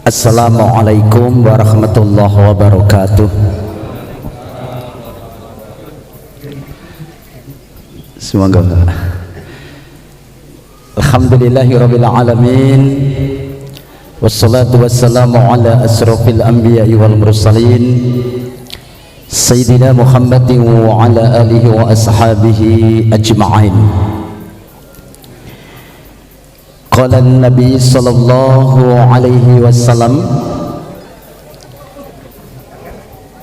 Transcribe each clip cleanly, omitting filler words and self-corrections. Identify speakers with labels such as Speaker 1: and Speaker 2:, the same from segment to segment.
Speaker 1: Assalamualaikum warahmatullahi wabarakatuh. Semoga Alhamdulillahirabbil alamin. Wassalatu wassalamu ala asrofil anbiya'i wal mursalin Sayyidina Muhammadin wa ala alihi wa ashabihi ajma'in. Qala an-nabi sallallahu alaihi wasallam,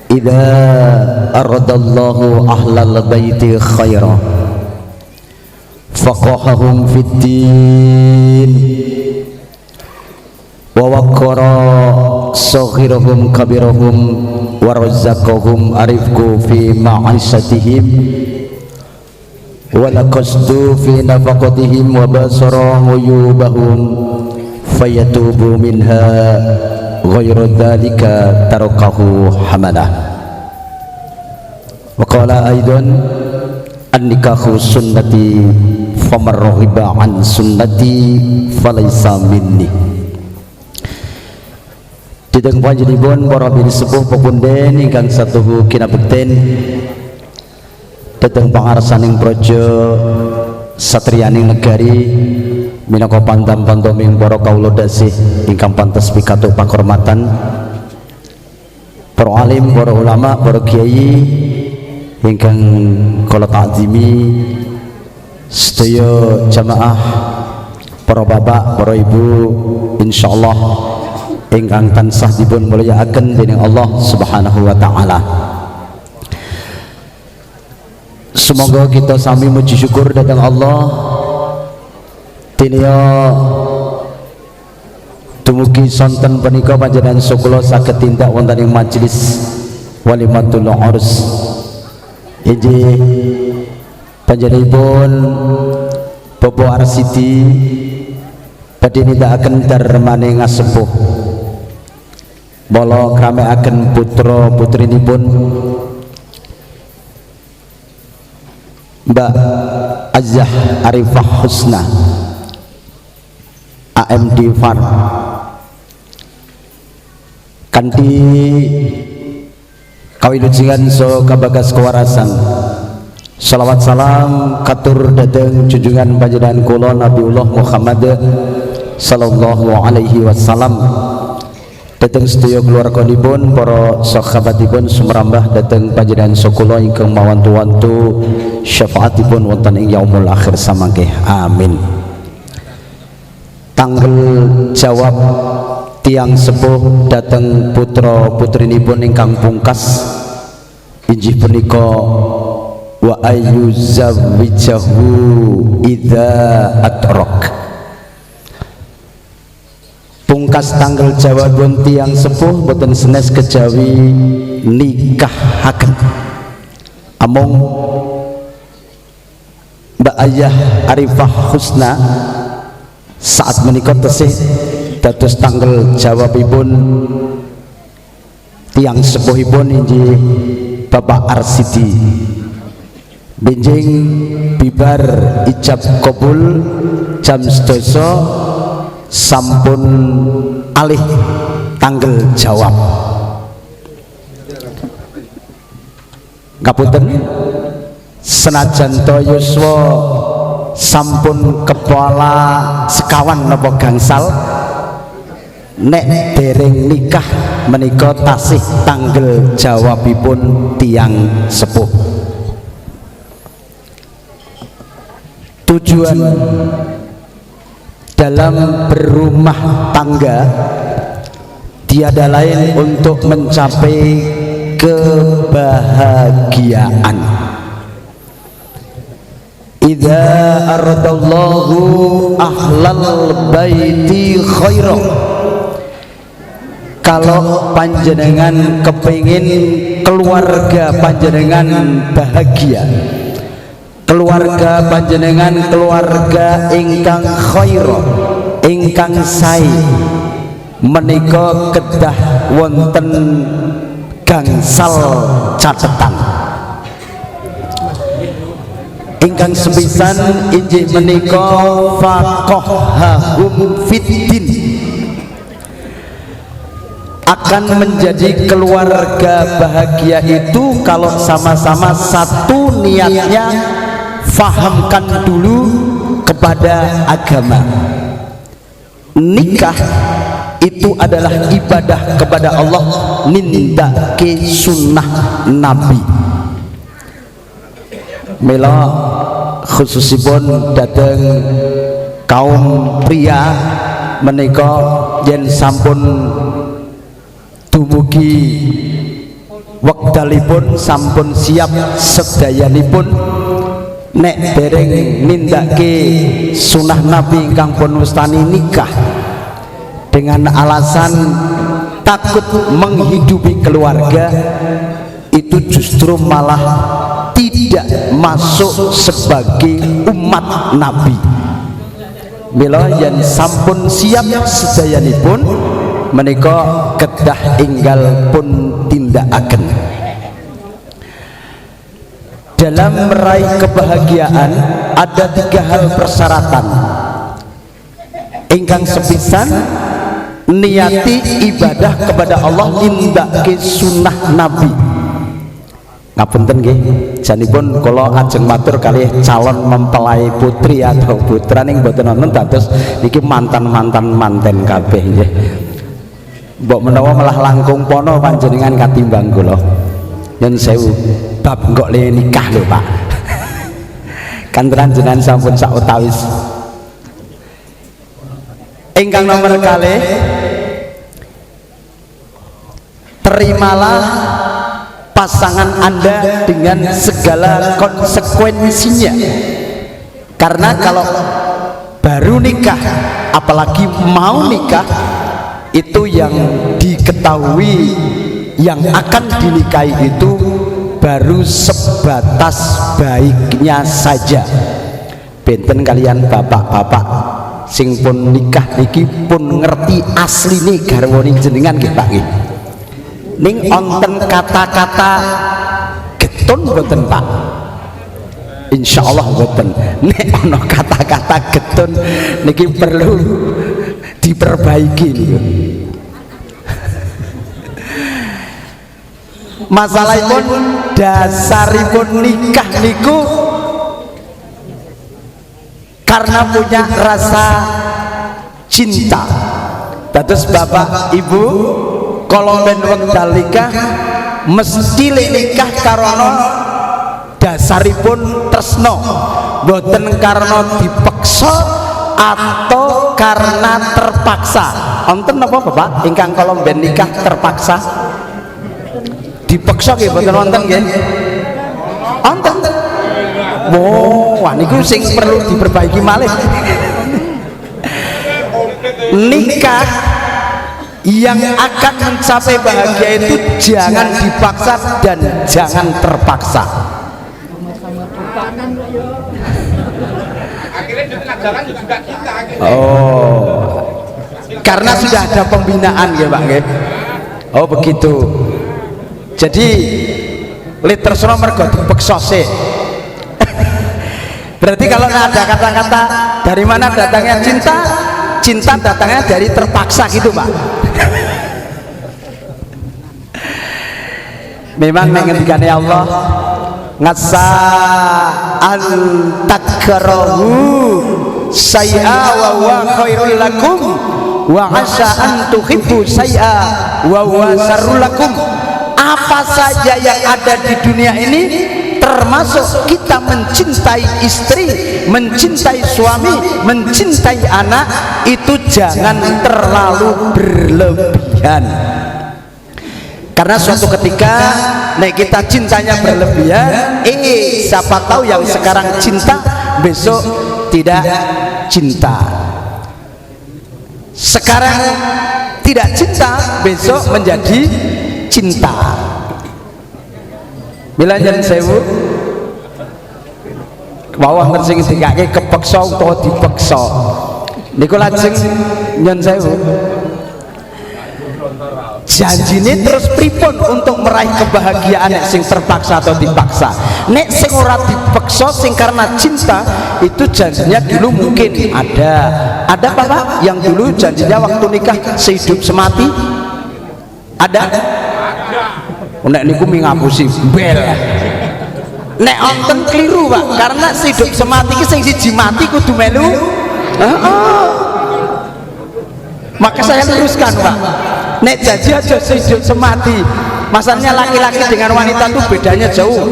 Speaker 1: idza aradallahu ahlal baiti khairan faqahahum fid din wa waqara saghirahum kabirahum wa razzaqahum arifku fi ma'ishatihim wa laqasdu fi nafaqatihim wa basara uyubahum fayatubu minha ghayra dhalika tarakahu hamadah. Wa qala aidan an-nikahu sunnati faman raghiba an sunnati falaysa minni. Dideng panjenengan para bin sepuh pepunden ingkang satuhu kinabekten dhateng pangarsaning praja satriyaning negari minangka pandam-pandaming para kawula dasih ingkang pantes pikantuk pakurmatan, para alim, para ulama, para kiai ingkang kula takzimi, sedaya jamaah, para bapak, para ibu, insyaallah ingkang tansah dipun mulyakaken dening Allah Subhanahu wa taala. Semoga kita sami muji syukur dhateng Allah tinia dumugi sonten punika panjenengan sakula saged tindak wonten ing majelis walimatul urs. Inggih panjenenganipun Bapak Arsidi badhe nindakaken darmane ngasepuh bala kramekaken putra putrinipun Mbak Azah Arifah Husna AMD Far kanthi kawilujengan so kabagas kewarasan. Salawat salam katur dhateng junjungan panjenengan kula Nabiullah Muhammad sallallahu alaihi wasallam, dhateng sedaya keluarganipun, para sahabatipun sumrambah dhateng panjenengan sakula ingkang mawantu-wantu syafaatipun wonten ing yaumul akhir samangke. Amin. Tanggal jawab tiang sepuh dhateng putra putrinipun ingkang pungkas inggih punika wa ayyuzawwijahu idza atrak. Pungkas tanggal jawabun tiang sepuh boten senes kejawi nikahaken amung Mbak Ayah Arifah Husna saat menikah tesih dados tanggal jawabipun tiang sepuhipun inggih Bapak Arsidi. Benjing bibar ijab kabul jam 12 sampun alih tanggal jawab. Ngapunten senajan to yuswa sampun kepala sekawan napa gangsal, nek dereng nikah menika tasih tanggal jawabipun tiang sepuh. Tujuan dalam berumah tangga tiada lain untuk mencapai kebahagiaan. Idza aradallahu ahlal baiti khairan, kalau panjenengan kepingin keluarga panjenengan bahagia, keluarga panjenengan keluarga ingkang khairan, ingkang sae, menika kedah wonten gangsal catetan ingkang sepisan injih menika faqahahum fiddin, akan menjadi keluarga bahagia itu kalau sama-sama satu niatnya, fahamkan dulu kepada agama. Nikah itu adalah ibadah kepada Allah, nindake sunnah Nabi. Mila khususipun dateng kaum pria menika yen sampun dumugi wekdalipun, sampun siap sedayanipun, nek dereng nindake sunah Nabi ingkang pun wastani nikah dengan alasan takut menghidupi keluarga, itu justru malah tidak masuk sebagai umat Nabi. Mila yen sampun siap sedayanipun menika kedah enggal pun tindakaken. Dalam meraih kebahagiaan ada 3 hal persyaratan ingkang sepisan niati ibadah kepada Allah, nindake sunnah Nabi. Ngapunten nggih, janipun kula ajeng matur kalih calon mempelai putri atau putra ning mboten wonten dados niki mantan-manten kabeh nggih. Mbok menawa malah langkung pono panjenengan katimbang kula. Yen sewu bab engkok le nikah lho Pak. Kantenan jenengan sampun sautawis. Ingkang nomor kalih, terimalah pasangan Anda dengan segala konsekuensinya. Karena kalau baru nikah, apalagi mau nikah, itu yang diketahui yang akan dinikahi itu baru sebatas baiknya saja. Benten kalian bapak-bapak sing pun nikah niki pun ngerti asline garwane jenengan nggih Pak nggih. Ning onten kata-kata getun mboten Pak? Insyaallah mboten. Nek ana kata-kata getun niki perlu diperbaiki niku. Masalahipun dasaripun nikah niku karena punya rasa cinta. Dados bapak ibu kalau ben wekdal nikah mesti nikah karena dasaripun tresno, boten karena dipaksa atau karena terpaksa. Wonten napa Bapak ingkang kalau ben nikah terpaksa? Dipaksa nggih boten wonten nggih? Wonten. Wah niku sing perlu diperbaiki malih. Nikah yang akan mencapai bahagia itu jangan dipaksa dan jangan terpaksa. Oh, karena sudah ada pembinaan ya Pak nggih. Oh begitu. Jadi litersno mergo dipeksa sih. Berarti kalau ada kata-kata dari mana datangnya cinta? Cinta datangnya dari terpaksa gitu Pak. Memang mengendikane Allah ngasa an takrahu say'a wa huwa khairul lakum wa asa an tuhibbu say'a wa huwa syarrul lakum. Apa saja yang ada di dunia ini termasuk kita mencintai istri, mencintai suami, mencintai anak, itu jangan terlalu berlebihan. Karena suatu ketika nek kita cintanya berlebihan, siapa tahu yang sekarang cinta besok tidak cinta. Sekarang tidak cinta besok menjadi cinta. Bila jan sewu bawah sing dikake kepeksa utawa dipeksa niku lajeng nyon sewu janjine terus pripun untuk meraih kebahagiaan nek sing terpaksa atau dipaksa. Nek sing ora dipaksa sing karena cinta itu janjinya dulu mungkin ada apa Pak yang dulu janjinya waktu nikah sehidup semati. Ada? Nek niku ngapusi bel. Nek onten keliru Pak, karena hidup semati ki sing siji mati kudu melu. Maka saya luruskan Pak. Nek janji aja hidup semati. Masalahnya laki-laki dengan wanita itu bedanya jauh.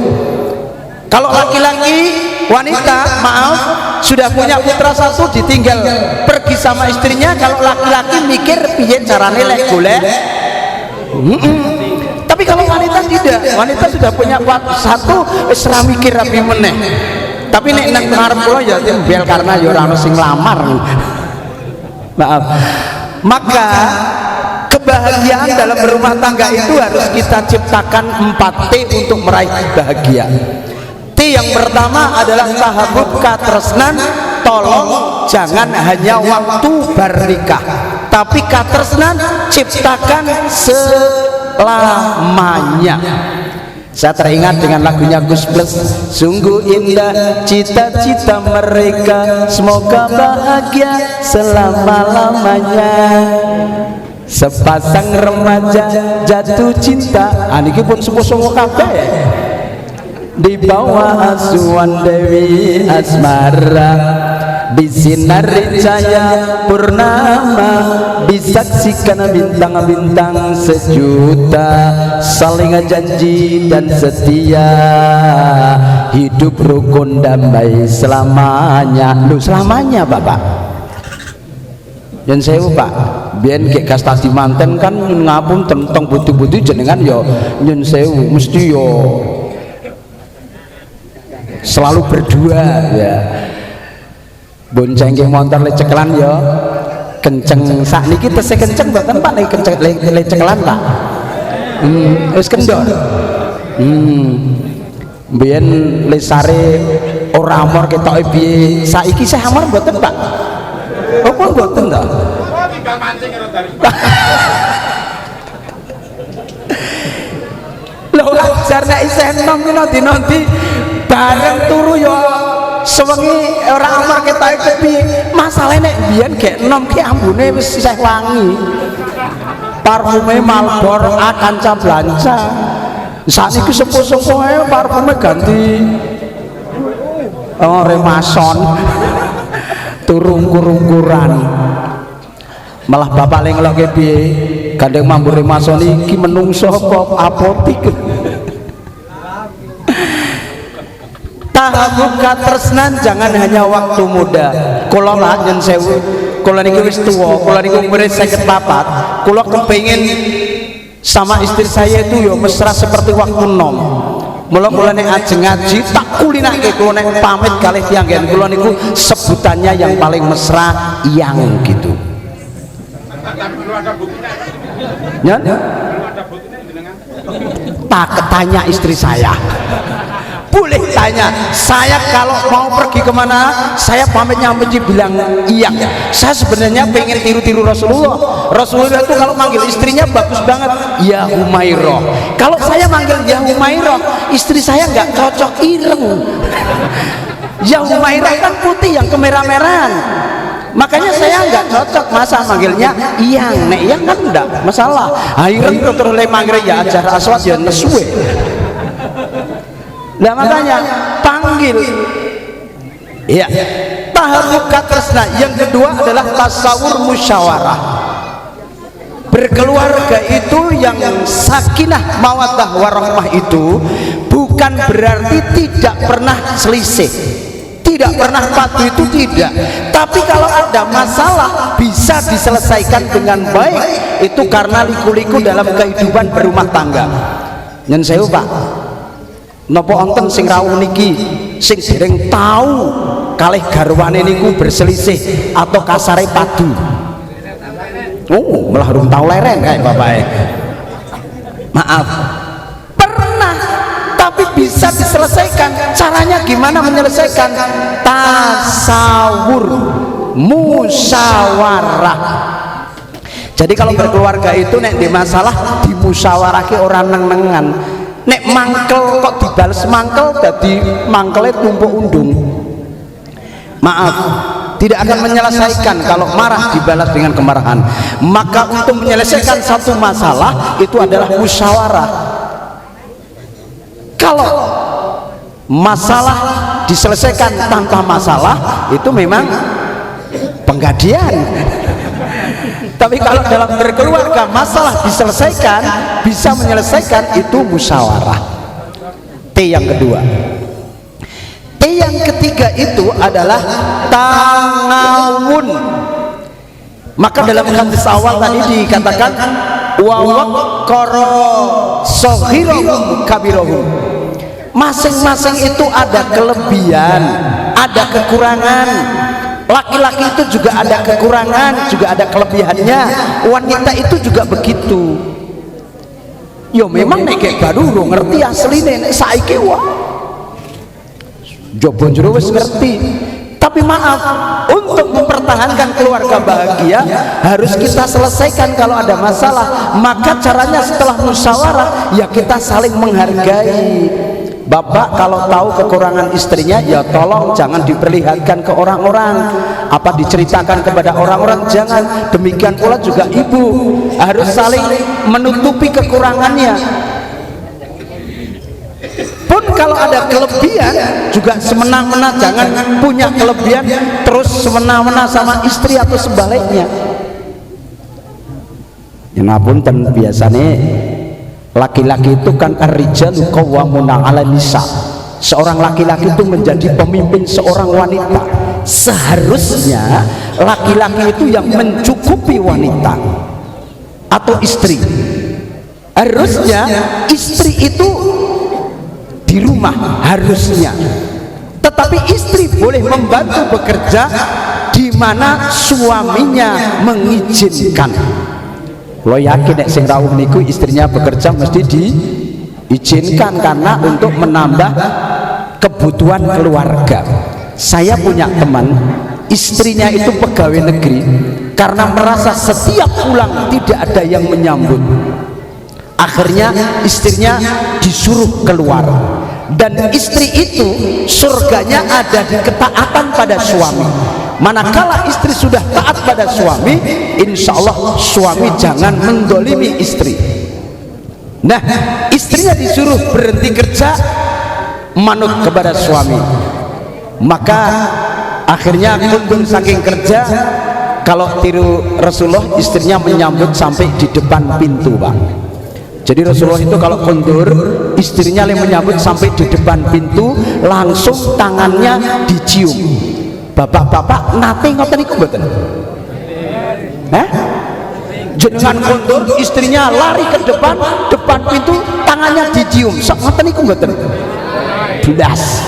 Speaker 1: Kalau laki-laki wanita maaf sudah punya putra satu ditinggal pergi sama istrinya, kalau laki-laki mikir piye carane lek golek. Tapi kalau wanita tidak, wanita sudah punya satu wis ra mikir rapi meneh. Tapi nek nang ngarep kula ya bel karena ya ora ono sing lamar. Maaf. Maka kebahagiaan dalam berumah tangga itu harus kita ciptakan 4T untuk meraih bahagia. T yang pertama adalah tahabub katresnan. Tolong jangan hanya waktu bernikah, tapi katresnan ciptakan selamanya. Saya teringat dengan lagunya Gus Plus, sungguh indah cita-cita mereka, semoga bahagia selama-lamanya. Sepasang remaja jatuh cinta, niki pun sepuh-sepuh kabeh di bawah asuhan Dewi Asmara, bisinar cahaya purnama, disaksikan bintang-bintang sejuta, saling janji dan setia, hidup rukun damai selamanya. Lu selamanya Bapak yang saya Pak biyen kayak kastasi manten kan ngapun tentang butuh-butuh jenengan yo nyun sewu mesti yo selalu berdua ya, bonceng ke motor leceklan ya kenceng sak niki tesih kenceng mboten Pak, lagi kenceng leceklan Pak. Wis kendor. Biyen lesare ora amor ketoke piye, saiki sih amor mboten Pak? Apa mboten ta? Oh tinggal mancing karo dari. Lho ajar nek isih enom ki nanti bareng turu yo sewengi ora amar ketoke kepiye. Masalahe nek biyen gek enom ki ambune wis isih wangi. Parfume Marlboro Akanca Blanca. Sakniki sepuh-sepuh ae parfume ganti Remason. Turung-kurung-kuran. Malah bapak le ngelokke piye? Gandeng mambu Remason iki menungso kok apotik. Tahabub katresnan jangan hanya waktu muda. Kula lah nyen sewu, kula niki wis tuwa, kula niku umure 54. Kula kepengin sama istri saya itu yo mesra seperti waktu nom. Mula kula nek ajeng ngaji tak kulinake, kula nek pamit kalih tiyang kula niku sebutannya yang paling mesra yang gitu. Ya? Tak tanya istri saya. Boleh tanya, saya kalau mau pergi kemana saya pamitnya mesti bilang iya. Saya sebenarnya pengen tiru-tiru Rasulullah. Rasulullah itu kalau manggil istrinya bagus banget, ya Humairah. Kalau saya manggil ya Humairah, istri saya nggak cocok, ireng. Ya Humairah kan putih yang kemerah-merahan, makanya saya nggak cocok, masa manggilnya iyang. Nek iyang kan enggak masalah. Ireng terus le manggil ya Hajar Aswad ya nesuwe. Nah makanya panggil ya. Tahabub katresna yang kedua adalah tasawur musyawarah. Berkeluarga itu yang sakinah mawaddah warahmah itu bukan berarti tidak pernah selisih, tidak pernah padu, itu tidak. Tapi kalau ada masalah bisa diselesaikan dengan baik, itu karena liku-liku dalam kehidupan berumah tangga. Nyen sewu Pak, napa wonten sing rawuh niki sing dereng tahu kalih garwane niku berselisih atau kasare padu? Oh, malah rum tau leren kayak bapake. Maaf. Pernah, tapi bisa diselesaikan. Caranya gimana menyelesaikan? Tasawur, musyawarah. Jadi kalau berkeluarga itu nek di masalah dimusyawarahke orang neng-nengan. Nek mangkel kok dibales mangkel, dadi mangkele tumpuk undung. Maaf, tidak akan menyelesaikan. Kalau marah dibalas dengan kemarahan. Maka untuk menyelesaikan satu masalah itu adalah musyawarah. Kalau masalah diselesaikan tanpa masalah itu memang penggadian. Tapi kalau dalam berkeluarga masalah diselesaikan, bisa menyelesaikan, itu musyawarah. T yang kedua. T yang ketiga itu adalah tangawun. Maka dalam hadis awal tadi dikatakan wa waqqara saghirahum kabirahum. Masing-masing itu ada kelebihan, ada kekurangan. Laki-laki itu juga ada kekurangan, juga ada kelebihannya. Wanita itu juga begitu. Yo memang nek baru ngerti asline, nek saiki wah jobo jero wis ngerti. Tapi maaf, untuk mempertahankan keluarga bahagia harus kita selesaikan kalau ada masalah. Maka caranya setelah musyawarah ya kita saling menghargai. Bapak kalau tahu kekurangan istrinya ya tolong jangan diperlihatkan ke orang-orang, apa diceritakan kepada orang-orang, jangan. Demikian pula juga ibu harus saling menutupi kekurangannya. Pun kalau ada kelebihan juga semena-mena, jangan punya kelebihan terus semena-mena sama istri atau sebaliknya. Ngapunten, biasanya laki-laki itu kan ar-rijalu qawwamuna 'alan nisa. Seorang laki-laki itu menjadi pemimpin seorang wanita. Seharusnya laki-laki itu yang mencukupi wanita atau istri. Harusnya istri itu di rumah, harusnya. Tetapi istri boleh membantu bekerja di mana suaminya mengizinkan. Lo yakin nek sing rawuh niku istrinya bekerja mesti diizinkan karena untuk menambah kebutuhan keluarga. Saya punya teman, istrinya itu pegawai negeri, karena merasa setiap pulang tidak ada yang menyambut. Akhirnya istrinya disuruh keluar. Dan istri itu surganya ada di ketaatan pada suami. Manakala istri sudah taat pada suami, insya Allah suami jangan mendolimi istri. Nah, istrinya disuruh berhenti kerja, manut kepada suami. Maka akhirnya kundur saking kerja. Kalau tiru Rasulullah, istrinya menyambut sampai di depan pintu, Pak. Jadi Rasulullah itu kalau kundur, istrinya yang menyambut sampai di depan pintu, langsung tangannya dicium. Bapak-bapak nate ngoten niku mboten? Jenengan kundur, istrinya lari ke depan pintu, tangannya dicium. Sok ngoten niku mboten? Blas.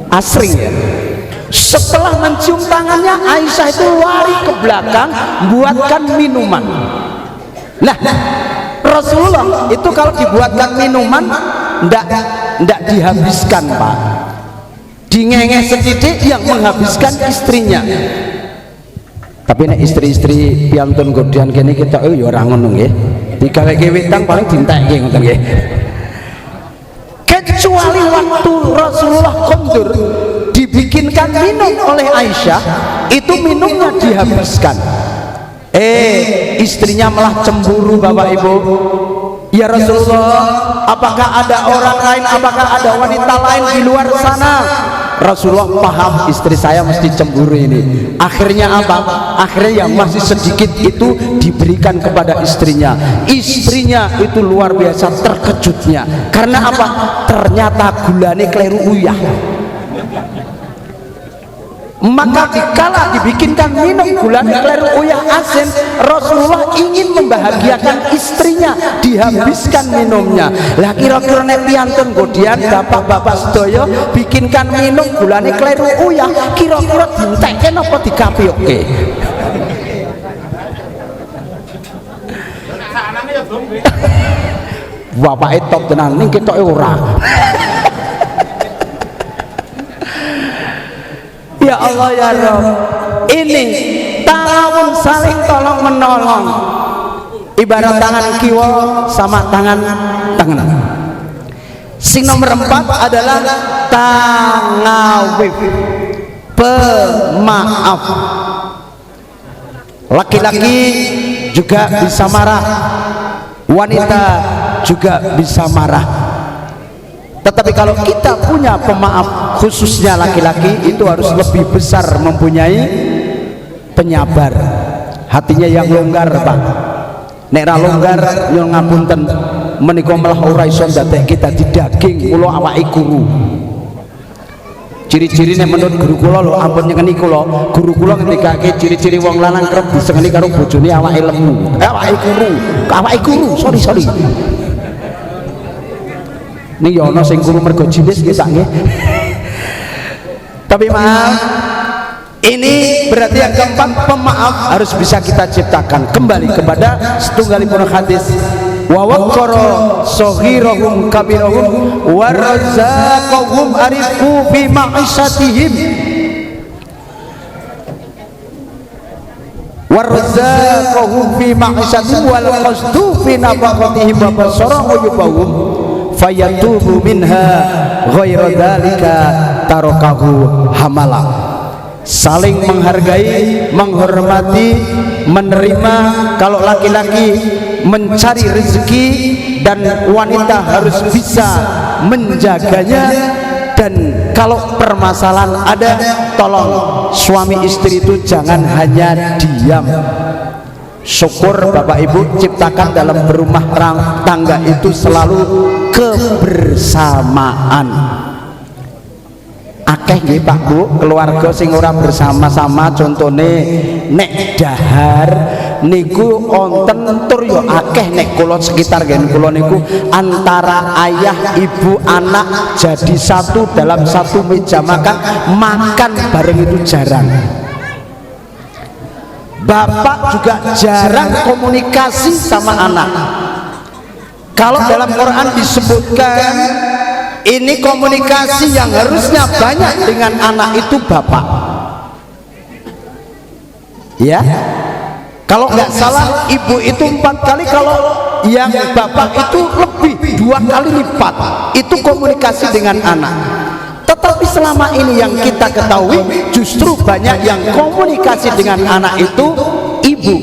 Speaker 1: Asring ya. Setelah mencium tangannya, Aisyah itu lari ke belakang buatkan minuman. Nah, Rasulullah itu kalau dibuatkan minuman ndak dihabiskan, Pak. Dingengeh sedikit yang menghabiskan istrinya. Tapi nek istri-istri piantun godian kene kita ya ora ngono nggih. Digaweke wetang paling dintekke ngoten nggih. Kecuali waktu Rasulullah kundur dibikinkan minum oleh Aisyah, itu minumnya dihabiskan. Istrinya malah cemburu, Bapak Ibu. Ya Rasulullah, apakah ada orang lain, apakah ada wanita lain di luar sana? Rasulullah paham istri saya mesti cemburu ini. Akhirnya apa? Akhirnya yang masih sedikit itu diberikan kepada istrinya. Istrinya itu luar biasa terkejutnya. Karena apa? Ternyata gulane kleru uyah. Maka dikala dibikinkan minum gulane kleru uyah asin, Rasulullah ingin membahagiakan istrinya, dihabiskan minumnya. Lah kira-kira nek piantun godian bapak-bapak sedaya bikinkan minum gulane kleru uyah, kira-kira dintekke napa dikapiokke? Bapake top tenan ning ketoke ora. Ya Allah ya Rabb, ini ta'awun, saling tolong menolong. Ibarat tangan kiwa sama tangan. Sing nomor 4 adalah tangawif. pemaaf. Laki-laki juga bisa marah, wanita juga bisa marah. Tetapi kalau kita punya pemaaf, khususnya laki-laki, itu harus lebih besar mempunyai penyabar, hatinya yang longgar, Pak. Nek ra longgar nyuwun ngapunten, menika malah ora iso ndadek kita didaging kula awake guru. Ciri-cirine menurut guru kula lho, ampun nyengeni kula, guru kula ngendikake ciri-ciri wong lanang kerep disengeni karo bojone awake lemu. Awake guru, sorry. Ning ya ana sing guru mergo jinis nggih sak nggih. Tapi maaf, ini berarti yang keempat, pemaaf harus bisa kita ciptakan. Kembali kepada setunggalipun hadis, wa waqqara saghirahum kabirahum wa razaqahum arifu fi ma'isatihim wa razaqahum fi ma'isatihim wal qasdu fi nafaqatihim wa basarahu yubahum fayatubu minha ghaira dzalika tarakahu hamala. Saling menghargai, menghormati, menerima. Kalau laki-laki mencari rezeki dan wanita harus bisa menjaganya. Dan kalau permasalahan ada, tolong suami istri itu jangan hanya diam. Syukur Bapak Ibu ciptakan dalam berumah tangga itu selalu kebersamaan. Akeh nggih Pak Bu keluarga sing ora bersama-sama, contone nek dahar niku onten tur yo akeh. Nek kula sekitar ngen kula niku antara ayah ibu anak jadi satu dalam satu meja makan bareng itu jarang. Bapak juga jarang komunikasi sama anak. Kalau dalam Quran disebutkan ini komunikasi yang harusnya banyak dengan anak itu bapak, ya. Kalau nggak salah ibu itu 4 kali, kalau yang bapak itu lebih 2 kali lipat. Itu komunikasi dengan anak. Tetapi selama ini yang kita ketahui justru banyak yang komunikasi dengan anak itu ibu.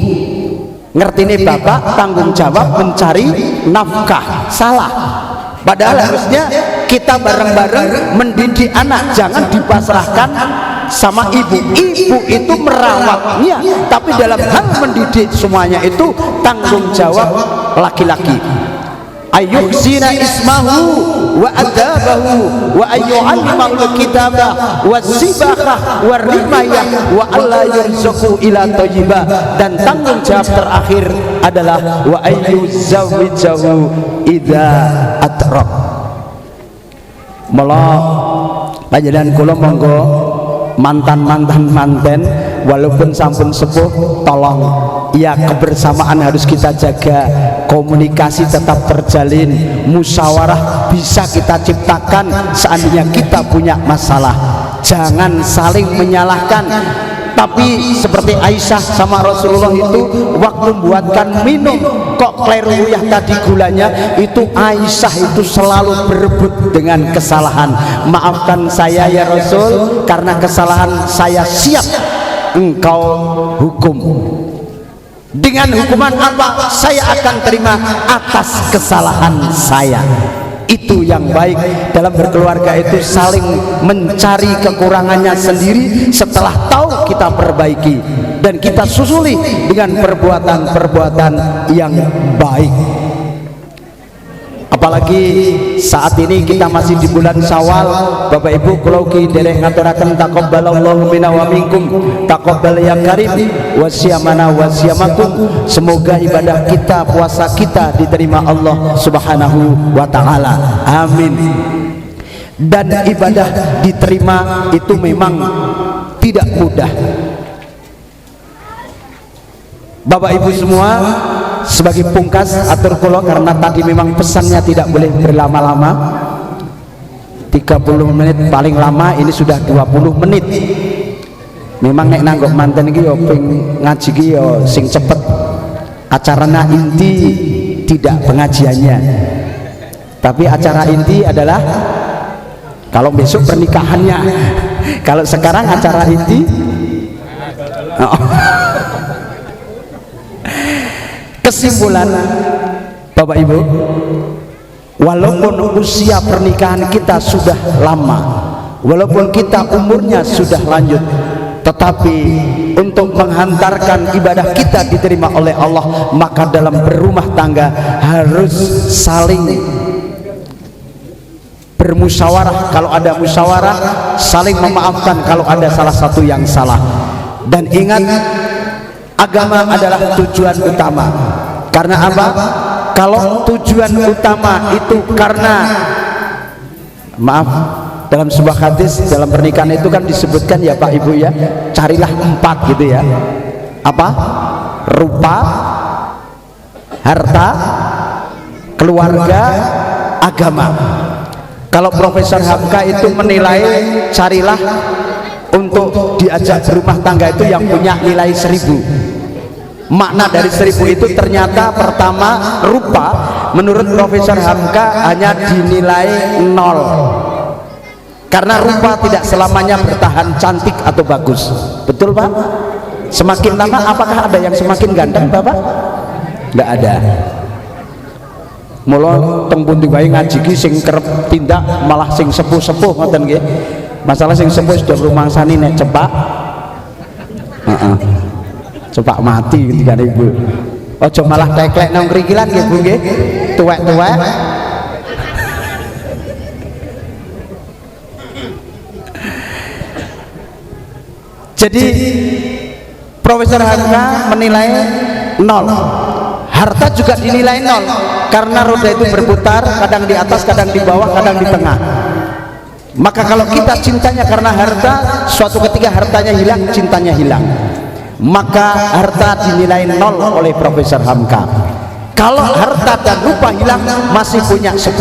Speaker 1: Ngerti nih bapak tanggung jawab mencari nafkah, salah. Padahal harusnya kita bareng-bareng mendidik anak, jangan dipasrahkan sama ibu. Ibu itu merawatnya, tapi dalam hal mendidik semuanya itu tanggung jawab laki-laki. Ayyuhsina ismahu wa adabahu wa ayyu'allimahul kitabah wa sibakah wa rimayah wa alla yurzuqu ila thayyibah. Dan tanggung jawab terakhir adalah wa ayyuzawwijahu idza atraq. Mula panjenengan kula monggo mantan walaupun sampun sepuh, tolong ya kebersamaan harus kita jaga, komunikasi tetap terjalin, musyawarah bisa kita ciptakan seandainya kita punya masalah. Jangan saling menyalahkan. Tapi seperti Aisyah sama Rasulullah itu waktu membuatkan minum kok kleru ya tadi gulanya, itu Aisyah itu selalu berebut dengan kesalahan. Maafkan saya ya Rasul, karena kesalahan saya siap engkau hukum. Dengan hukuman apa saya akan terima atas kesalahan saya. Itu yang baik dalam berkeluarga, itu saling mencari kekurangannya sendiri, setelah tahu kita perbaiki dan kita susuli dengan perbuatan-perbuatan yang baik. Apalagi saat ini kita masih di bulan Syawal, Bapak Ibu kula ugi derek ngaturaken taqabbalallahu minna wa minkum, taqabbal ya karim wa siyamana wa siyamakum. Semoga ibadah kita, puasa kita diterima Allah Subhanahu wa taala. Amin. Dan ibadah diterima itu memang tidak mudah. Bapak Ibu semua, sebagai pungkas atur kula, karena tadi memang pesannya tidak boleh berlama-lama, 30 menit paling lama, ini sudah 20 menit. Memang nek nanggok manten iki yo ping ngaji iki yo sing cepet, acaranya inti tidak pengajiannya, tapi acara inti adalah kalau besok pernikahannya. Kalau sekarang acara inti kesimpulan Bapak Ibu, walaupun usia pernikahan kita sudah lama, walaupun kita umurnya sudah lanjut, tetapi untuk menghantarkan ibadah kita diterima oleh Allah, maka dalam berumah tangga harus saling bermusyawarah. Kalau ada musyawarah, saling memaafkan kalau ada salah satu yang salah. Dan ingat, agama adalah tujuan utama. Karena apa? Kalau tujuan utama itu karena, maaf, dalam sebuah hadis dalam pernikahan itu kan disebutkan ya Pak Ibu ya, carilah 4 gitu ya. Apa? Rupa, harta, keluarga, agama. Kalau Profesor Hamka itu menilai, carilah untuk diajak berumah tangga itu yang punya nilai 1000. Makna dari 1000 itu ternyata pertama, rupa menurut Profesor Hamka hanya dinilai 0. Karena rupa tidak selamanya bertahan cantik atau bagus. Betul Pak? Semakin lama apakah ada yang semakin ganteng Bapak? Enggak ada. Mula teng pundi wae ngaji ki sing kerep tindak malah sing sepuh-sepuh ngoten nggih. Masalah sing sepuh sudah rumangsani nek cepak. Cepak mati ketika Ibu. Aja malah teklek nang krikilan nggih Bu nggih. Tuwek-tuwek. Jadi Profesor Hamka menilai 0. Harta juga dinilai 0 karena roda itu berputar, kadang di atas, kadang di bawah, kadang di tengah. Maka kalau kita cintanya karena harta, suatu ketika hartanya hilang, cintanya hilang. Maka harta dinilai 0 oleh Profesor Hamka. Kalau harta dan rupa hilang, masih punya 10.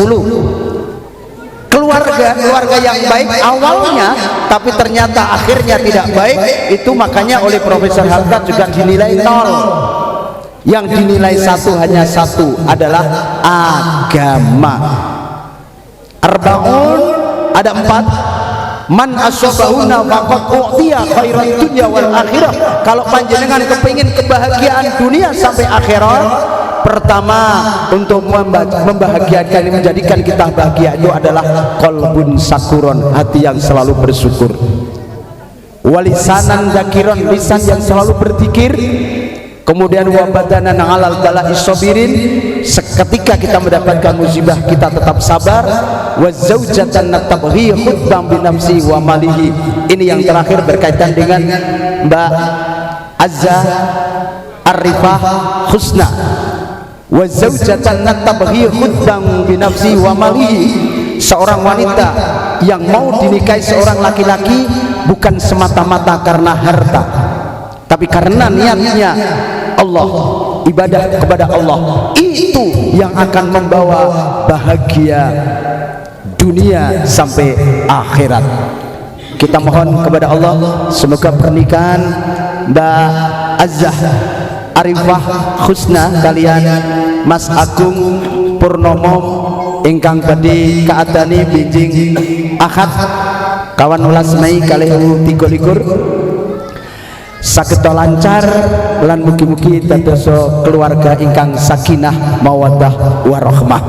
Speaker 1: Keluarga yang baik awalnya, tapi ternyata akhirnya tidak baik, itu makanya oleh Profesor Hamka juga dinilai 0. Yang dinilai 1 hanya 1 adalah agama. Arbaun ada 4. Man asobahuna faqad u'tiya khairan dunya wal akhirah. Kalau panjenengan kepingin kebahagiaan dunia sampai akhirat, pertama untuk membahagiakan, menjadikan kita bahagia itu adalah qalbun sakuron, hati yang selalu bersyukur. Walisanan zakiron, lisan yang selalu berzikir. Kemudian wabadanan alal bala'i sabirin, seketika kita mendapatkan musibah kita tetap sabar. Wazaujatan natabghi khutbam binafsi wa malihi. Ini yang terakhir berkaitan dengan Mbak Azza Arifah Husna. Wazaujatan natabghi khutbam binafsi wa malihi. Seorang wanita yang mau dinikahi seorang laki-laki bukan semata-mata karena harta, tapi karena niatnya Allah, ibadah kepada Allah, itu yang akan membawa bahagia dunia sampai akhirat. Kita mohon kepada Allah, semoga pernikahan Mbak Azzah Arifah Husna kalian Mas Agung Purnomo ingkang badhe kaadani binjing Ahad kawan 12 Mei kalih 23 saged lancar lan mugi-mugi dados keluarga ingkang sakinah mawaddah warahmah.